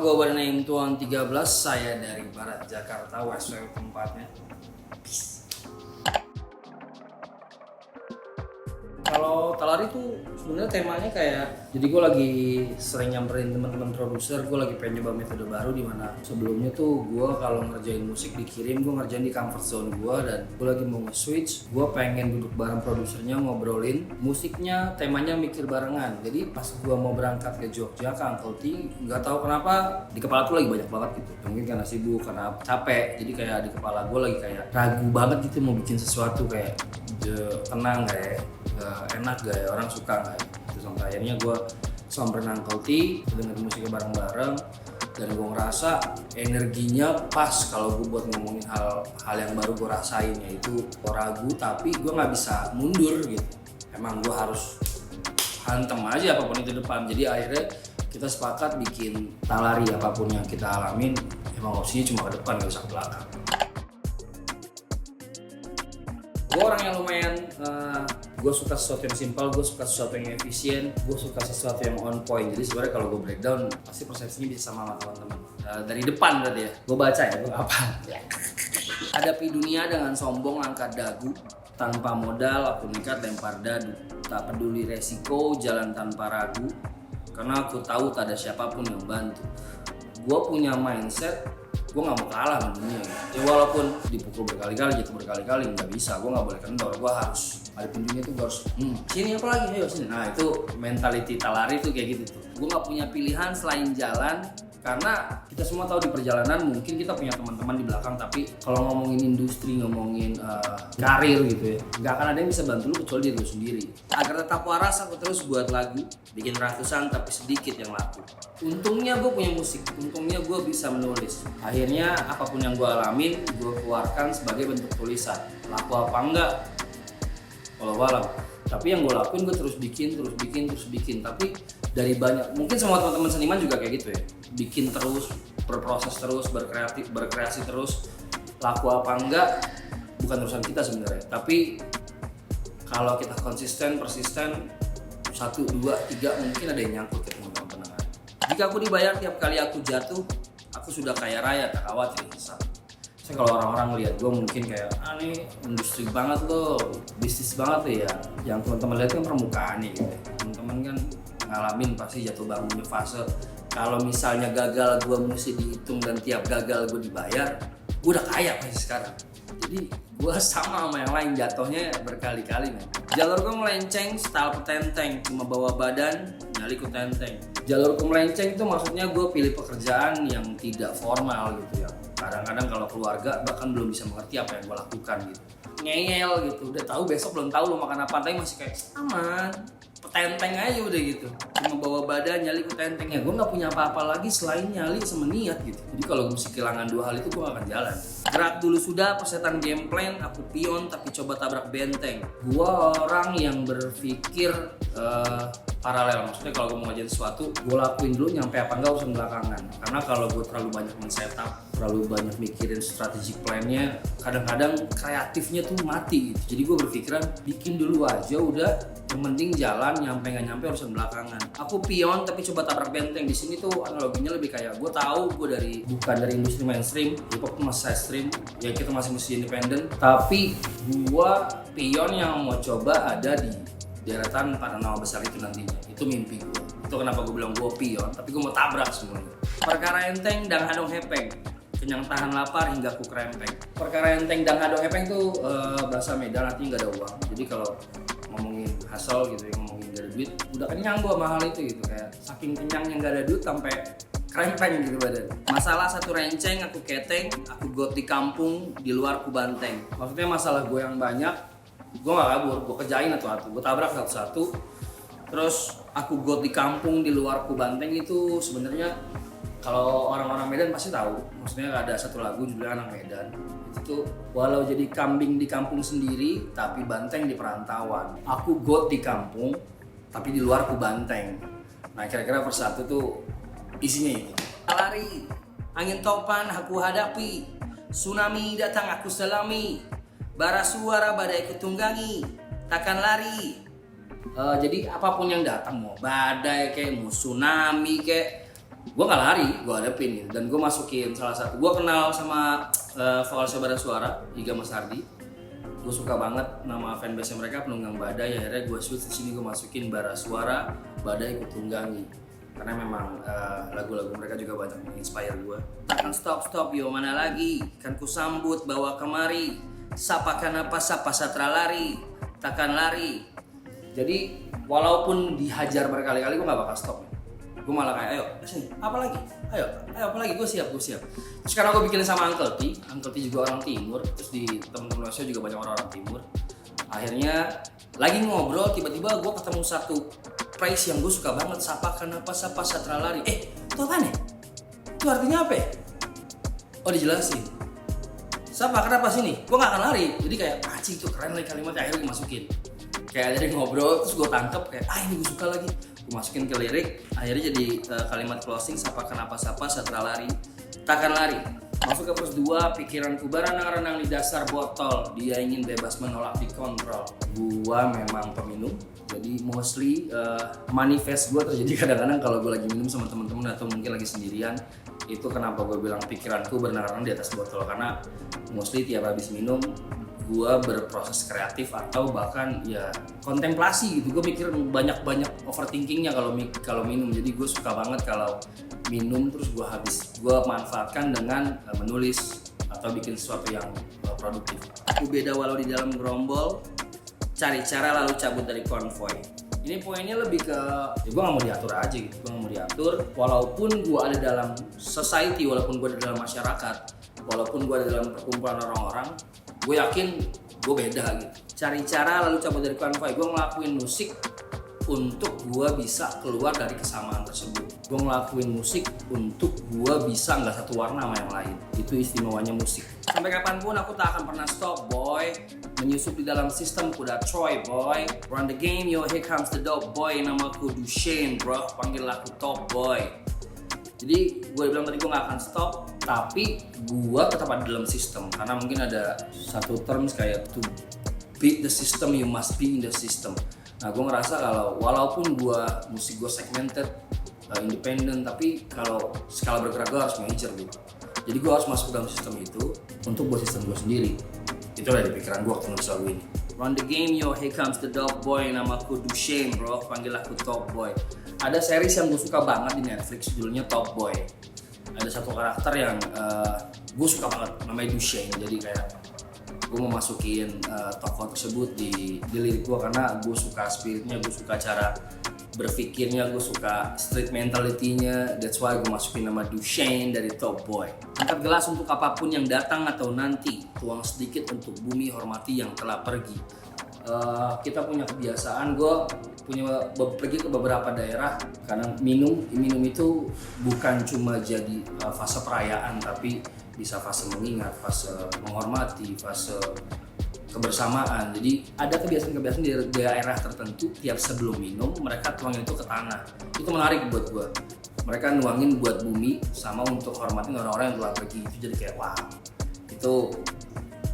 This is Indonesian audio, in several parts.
gue Barnaim Tuan 13, saya dari Barat Jakarta, Westway tempatnya. Kalau Talari tuh sebenarnya temanya kayak, jadi gue lagi sering nyamperin teman-teman produser, gue lagi pengen nyoba metode baru di mana sebelumnya tuh gue kalau ngerjain musik dikirim, gue ngerjain di comfort zone gue, dan gue lagi mau nge-switch, gue pengen duduk bareng produsernya ngobrolin musiknya, temanya mikir barengan. Jadi pas gue mau berangkat ke Jogja ke Uncle T, nggak tahu kenapa di kepala tuh lagi banyak banget gitu. Mungkin karena sibuk, karena capek, jadi kayak di kepala gue lagi kayak ragu banget gitu mau bikin sesuatu kayak tenang gak ya, enak gak ya, orang suka gak ya. Terus sampai akhirnya gue samperin Uncle T, dengerin musiknya bareng-bareng, dan gue ngerasa energinya pas kalau gue buat ngomongin hal yang baru gue rasain, yaitu ragu tapi gue nggak bisa mundur gitu. Emang gue harus hantem aja apapun itu depan. Jadi akhirnya kita sepakat bikin Talari, apapun yang kita alamin emang opsinya cuma ke depan, gak usah ke belakang. Gue orang yang lumayan, gue suka sesuatu yang simpel, gue suka sesuatu yang efisien, gue suka sesuatu yang on point. Jadi sebenarnya kalau gue breakdown pasti persepsinya bisa sama teman-teman. Dari depan berarti ya, gue baca ya, gue apa? Hadapi dunia dengan sombong angkat dagu, tanpa modal aku nekat lempar dadu, tak peduli resiko jalan tanpa ragu, karena aku tahu tak ada siapapun yang bantu. Gue punya mindset, gue gak mau kalah sama dunia ya, walaupun dipukul berkali-kali, jatuh berkali-kali, gak bisa, gue gak boleh kendor, gue harus hadapin dunia tuh, gue harus sini apa lagi, ayo sini. Nah itu mentality Talari tuh kayak gitu tuh. Gue gak punya pilihan selain jalan, karena kita semua tahu di perjalanan mungkin kita punya teman-teman di belakang, tapi kalau ngomongin industri, ngomongin karir gitu ya, gak akan ada yang bisa bantu lu kecuali diri lu sendiri. Agar tetap waras aku terus buat lagu, bikin ratusan tapi sedikit yang laku. Untungnya gue punya musik, untungnya gue bisa menulis. Akhirnya apapun yang gue alamin, gue keluarkan sebagai bentuk tulisan. Laku apa enggak? Walau alam. Tapi yang gue lakuin, gue terus bikin. Tapi dari banyak, mungkin semua teman-teman seniman juga kayak gitu ya. Bikin terus, berproses terus, berkreasi terus. Laku apa enggak? Bukan urusan kita sebenarnya. Tapi kalau kita konsisten, persisten, 1, 2, 3 mungkin ada yang nyangkut ke teman-teman pendengar. Jika aku dibayar tiap kali aku jatuh, aku sudah kaya raya, tak khawatir hisap. Saya kalau orang-orang lihat gue mungkin kayak, nih industri banget lo, bisnis banget lo ya. Yang teman-teman lihat kan permukaan nih gitu. Teman-teman kan ngalamin pasti jatuh bangunnya fase. Kalau misalnya gagal gue mesti dihitung dan tiap gagal gue dibayar, gue udah kaya pasti sekarang. Jadi gue sama yang lain jatuhnya berkali-kali nih. Jalur gue melenceng, style petenteng, cuma bawa badan, nyali ku tenteng. Jalur gue melenceng itu maksudnya gue pilih pekerjaan yang tidak formal gitu ya. Kadang-kadang kalau keluarga bahkan belum bisa mengerti apa yang gue lakukan gitu. Ngeyel gitu, udah tahu besok belum tahu lo makan apa, tapi masih kayak aman, petenteng aja udah gitu. Cuma bawa badan, nyali ku tenteng. Ya gue nggak punya apa-apa lagi selain nyali sama niat gitu. Jadi kalau gue mesti kehilangan 2 hal itu gue gak akan jalan. Gerak dulu sudah, persetan game plan, aku pion tapi coba tabrak benteng. Gue orang yang berpikir paralel, maksudnya kalau gue mau ngajarin sesuatu, gue lakuin dulu, nyampe apa enggak urusan belakangan. Karena kalau gue terlalu banyak men-setup, terlalu banyak mikirin strategic plan-nya, kadang-kadang kreatifnya tuh mati gitu. Jadi gue berpikiran, bikin dulu aja udah, yang penting jalan, nyampe nggak nyampe urusan belakangan. Aku pion tapi coba tabrak benteng. Di sini tuh analoginya lebih kayak, gue tahu gue bukan dari industri mainstream, hip-hop tuh masih side stream, ya kita masih independen, tapi gue pion yang mau coba ada di deretan para nama besar itu nantinya. Itu mimpi gue. Itu kenapa gue bilang gue pion, tapi gue mau tabrak semuanya. Perkara enteng dan hadong hepeng, kenyang tahan lapar hingga ku krempeng. Perkara enteng dan hadong hepeng tuh bahasa Medan, artinya gak ada uang. Jadi kalau ngomongin hustle gitu ya, ngomongin gak ada duit, udah kenyang gue sama hal itu gitu. Kayak saking kenyangnya gak ada duit sampai krempeng gitu badan. Masalah satu renceng, aku keteng, aku got di kampung, di luar ku banteng. Maksudnya masalah gue yang banyak, gue gak kabur, gue kerjain satu-satu, gue tabrak satu-satu. Terus aku got di kampung, di luar ku banteng itu sebenarnya kalau orang-orang Medan pasti tahu. Maksudnya ada satu lagu judulnya Anak Medan. Itu tuh, walau jadi kambing di kampung sendiri, tapi banteng di perantauan. Aku got di kampung, tapi di luar ku banteng. Nah kira-kira persatu tuh isinya itu. Lari, angin topan aku hadapi, tsunami datang aku selami, bara suara badai kutunggangi, takkan lari. Jadi apapun yang datang, mau badai kayak, mau tsunami kayak, gue nggak lari, gue hadapin gitu. Dan gue masukin salah satu, gue kenal sama Vokalnya Bara Suara, Iga Mas Ardi. Gue suka banget nama fanbase mereka, Penunggang Badai. Akhirnya gue switch di sini, gue masukin Bara Suara, Badai Ku Tunggangi. Karena memang lagu-lagu mereka juga banyak menginspire gue. Takkan stop yo, mana lagi, kan ku sambut bawa kemari. Sapa kenapa sapa satra lari, takkan lari. Jadi walaupun dihajar berkali-kali, gue gak bakal stop. Gue malah kayak, ayo sini, apa lagi, ayo apa lagi, gue siap. Terus sekarang gue bikin sama Uncle T juga orang timur. Terus di temen-temen saya juga banyak orang timur. Akhirnya lagi ngobrol, tiba-tiba gue ketemu satu phrase yang gue suka banget. Sapa kenapa sapa satra lari. Itu apa nih? Itu artinya apa ya? Oh, dijelasin. Sapa kenapa sini? Gue gak akan lari. Jadi kayak anjing, itu keren lagi kalimatnya. Akhirnya gue masukin. Kayak jadi ngobrol, terus gue tangkep kayak ini gue suka lagi. Gue masukin ke lirik. Akhirnya jadi kalimat closing. Sapa kenapa sapa satra lari, takkan lari. Masuk ke verse 2, pikiranku berenang-renang di dasar botol. Dia ingin bebas menolak dikontrol. Gua memang peminum, jadi mostly manifest gue terjadi kadang-kadang kalau gue lagi minum sama teman-teman atau mungkin lagi sendirian. Itu kenapa gue bilang pikiranku berenang-renang di atas botol, karena mostly tiap habis minum gue berproses kreatif atau bahkan ya kontemplasi gitu. Gue mikir banyak overthinkingnya kalau minum. Jadi gue suka banget kalau minum terus gue manfaatkan dengan menulis atau bikin sesuatu yang produktif. Aku beda walau di dalam gerombol, cari cara lalu cabut dari konvoy. Ini poinnya lebih ke ya gue gak mau diatur aja gitu. Gue gak mau diatur walaupun gue ada dalam society, walaupun gue ada dalam masyarakat, walaupun gue ada dalam perkumpulan orang-orang, gue yakin gue beda gitu. Cari cara lalu cabut dari konvoy. Gue ngelakuin musik untuk gue bisa keluar dari kesamaan tersebut. Gue ngelakuin musik untuk gue bisa nggak satu warna sama yang lain. Itu istimewanya musik. Sampai kapanpun aku tak akan pernah stop, boy. Menyusup di dalam sistem kuda Troy, boy. Run the game, yo, here comes the dope boy. Namaku Duchenne, bro. Panggil aku top boy. Jadi gue bilang tadi gue gak akan stop, tapi gue tetap ada dalam sistem. Karena mungkin ada satu terms kayak to beat the system, you must be in the system. Nah gue ngerasa kalau walaupun musik gue segmented, independen, tapi kalau skala bergerak gue harus major gitu. Jadi gue harus masuk dalam sistem itu untuk buat sistem gue sendiri. Itu dari pikiran gue waktu nulis lagu ini. Run the game, yo, here comes the dog boy. Namaku Duchenne, bro, panggil aku top boy. Ada series yang gue suka banget di Netflix, judulnya Top Boy. Ada satu karakter yang gue suka banget, namanya Duchenne. Jadi kayak gue mau masukin tokoh tersebut di lirik gue karena gue suka spiritnya, gue suka cara berpikirnya, gue suka street mentality-nya. That's why gue masukin nama Duchenne dari Top Boy. Angkat gelas untuk apapun yang datang atau nanti, tuang sedikit untuk bumi hormati yang telah pergi. Kita punya kebiasaan, gue pergi ke beberapa daerah karena minum itu bukan cuma jadi fase perayaan, tapi bisa fase mengingat, fase menghormati, fase kebersamaan. Jadi ada kebiasaan-kebiasaan di daerah tertentu, tiap sebelum minum mereka tuangin itu ke tanah. Itu menarik buat gue. Mereka nuangin buat bumi sama untuk hormatin orang-orang yang telah pergi. Itu jadi kayak wow, itu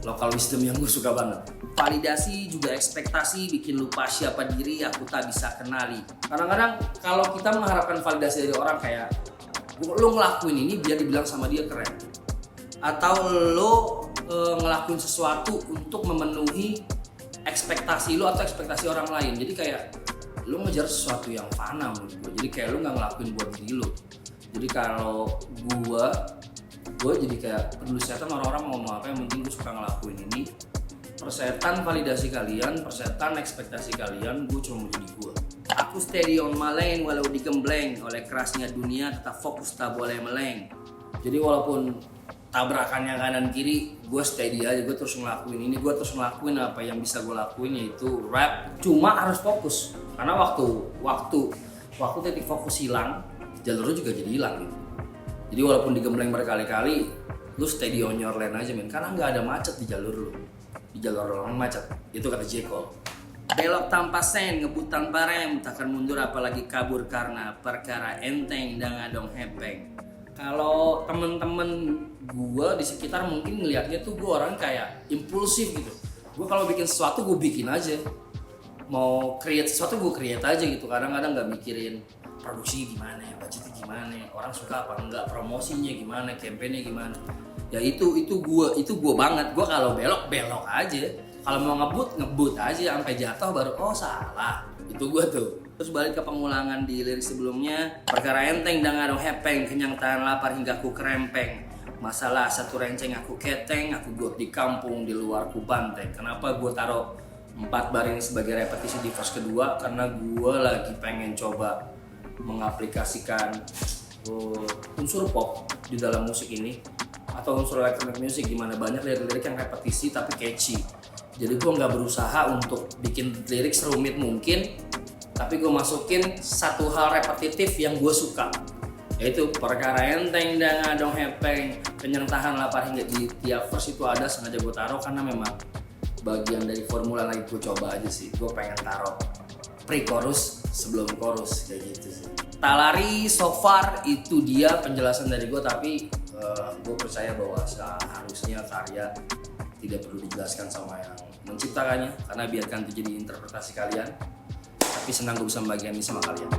local wisdom yang gue suka banget. Validasi juga ekspektasi bikin lupa siapa diri aku tak bisa kenali. Kadang-kadang kalau kita mengharapkan validasi dari orang kayak lo ngelakuin ini biar dibilang sama dia keren, atau lo ngelakuin sesuatu untuk memenuhi ekspektasi lo atau ekspektasi orang lain. Jadi kayak lo ngejar sesuatu yang fana menurut gue. Jadi kayak lo nggak ngelakuin buat diri lo. Jadi kalau gue jadi kayak peduli setan, orang-orang mau ngomong apa yang penting gue suka ngelakuin ini. Persetan validasi kalian, persetan ekspektasi kalian, gue cuma mau jadi gue. Aku steady on my lane walau digembleng oleh kerasnya dunia, tetap fokus tak boleh meleng. Jadi walaupun tabrakannya kanan kiri, gue steady aja, gue terus ngelakuin ini, gue terus ngelakuin apa yang bisa gue lakuin, yaitu rap. Cuma harus fokus, karena waktu titik fokus hilang, jalur lu juga jadi hilang gitu. Jadi walaupun digembleng berkali-kali, lu steady on your lane aja men, karena nggak ada macet di jalur lu. Di jalur orang macet, itu kata J. Cole. Belok tanpa sen, ngebut tanpa rem, takkan mundur apalagi kabur karena perkara enteng dan ngadong hepeng. Kalau temen-temen gue di sekitar mungkin ngelihatnya tuh gue orang kayak impulsif gitu. Gue kalau bikin sesuatu gue bikin aja, mau create sesuatu gue create aja gitu. Kadang-kadang nggak mikirin produksi gimana, budgetnya gimana, orang suka apa enggak, promosinya gimana, campaignnya gimana. Ya itu gua banget. Gua kalau belok aja, kalau mau ngebut aja sampai jatuh baru oh salah. Itu gua tuh. Terus balik ke pengulangan di lirik sebelumnya, perkara enteng dan ngadong hepeng, kenyang tahan lapar hingga ku kerempeng. Masalah satu renceng aku keteng, aku got di kampung, di luar ku banteng. Kenapa gua taruh 4 bar ini sebagai repetisi di verse kedua? Karena gua lagi pengen coba mengaplikasikan unsur pop di dalam musik ini atau unsur electronic music, dimana banyak lirik-lirik yang repetisi tapi catchy. Jadi gue nggak berusaha untuk bikin lirik serumit mungkin, tapi gue masukin satu hal repetitif yang gue suka, yaitu perkara enteng dan ngadong hepeng, kenyang tahan lapar hingga di tiap verse itu ada sengaja gue taruh karena memang bagian dari formula lagi gue coba aja sih. Gue pengen taruh pre-chorus sebelum chorus kayak gitu sih. Talari so far itu dia penjelasan dari gue, tapi gue percaya bahwa seharusnya karya tidak perlu dijelaskan sama yang menciptakannya, karena biarkan itu jadi interpretasi kalian. Tapi senang gue bisa membagikan ini sama kalian.